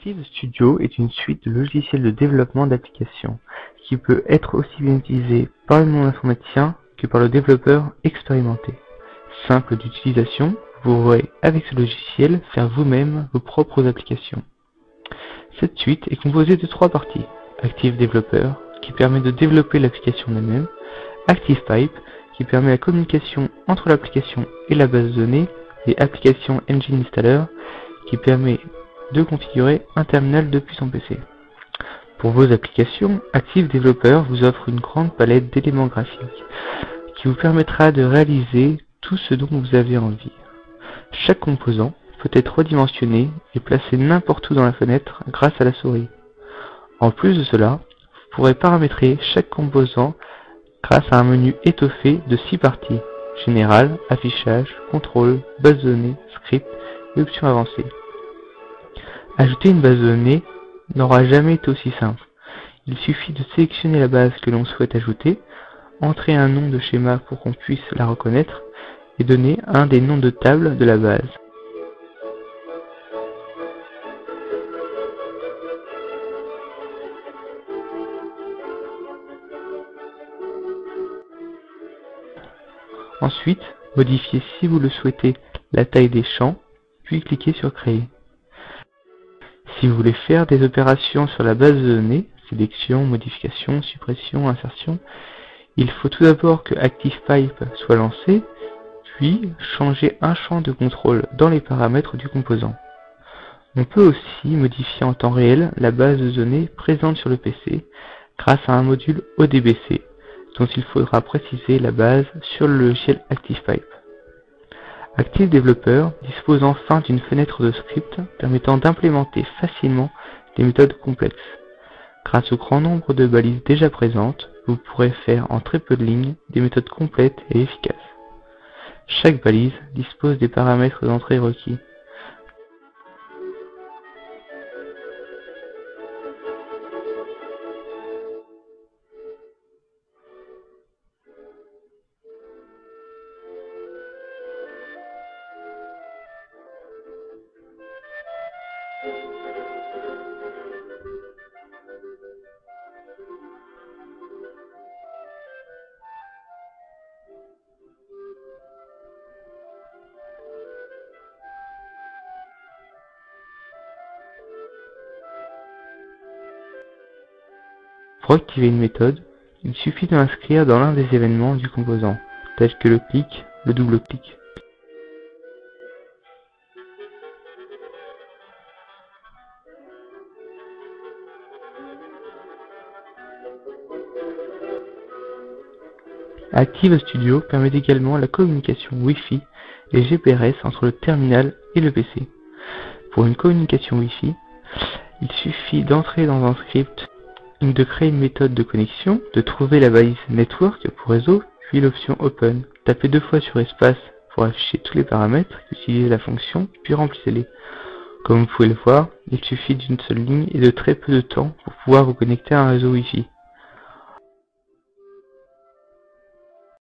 Active Studio est une suite de logiciels de développement d'applications qui peut être aussi bien utilisé par le monde informaticien que par le développeur expérimenté. Simple d'utilisation, vous pourrez avec ce logiciel faire vous-même vos propres applications. Cette suite est composée de trois parties. Active Developer, qui permet de développer l'application elle-même. ActivePipe, qui permet la communication entre l'application et la base de données. Et Application Engine Installer, qui permet de configurer un terminal depuis son PC. Pour vos applications, Active Developer vous offre une grande palette d'éléments graphiques qui vous permettra de réaliser tout ce dont vous avez envie. Chaque composant peut être redimensionné et placé n'importe où dans la fenêtre grâce à la souris. En plus de cela, vous pourrez paramétrer chaque composant grâce à un menu étoffé de 6 parties: Général, Affichage, Contrôle, Base de données, Script et Options avancées. Ajouter une base de données n'aura jamais été aussi simple. Il suffit de sélectionner la base que l'on souhaite ajouter, entrer un nom de schéma pour qu'on puisse la reconnaître et donner un des noms de table de la base. Ensuite, modifiez si vous le souhaitez la taille des champs, puis cliquez sur Créer. Si vous voulez faire des opérations sur la base de données, sélection, modification, suppression, insertion, il faut tout d'abord que ActivePipe soit lancé, puis changer un champ de contrôle dans les paramètres du composant. On peut aussi modifier en temps réel la base de données présente sur le PC grâce à un module ODBC, dont il faudra préciser la base sur le logiciel ActivePipe. Active Developer dispose enfin d'une fenêtre de script permettant d'implémenter facilement des méthodes complexes. Grâce au grand nombre de balises déjà présentes, vous pourrez faire en très peu de lignes des méthodes complètes et efficaces. Chaque balise dispose des paramètres d'entrée requis. Pour activer une méthode, il suffit de l'inscrire dans l'un des événements du composant, tels que le clic, le double-clic. Active Studio permet également la communication Wi-Fi et GPRS entre le terminal et le PC. Pour une communication Wi-Fi, il suffit d'entrer dans un script, de créer une méthode de connexion, de trouver la balise Network pour réseau, puis l'option Open. Tapez 2 fois sur espace pour afficher tous les paramètres, utilisez la fonction, puis remplissez-les. Comme vous pouvez le voir, il suffit d'une seule ligne et de très peu de temps pour pouvoir vous connecter à un réseau Wi-Fi.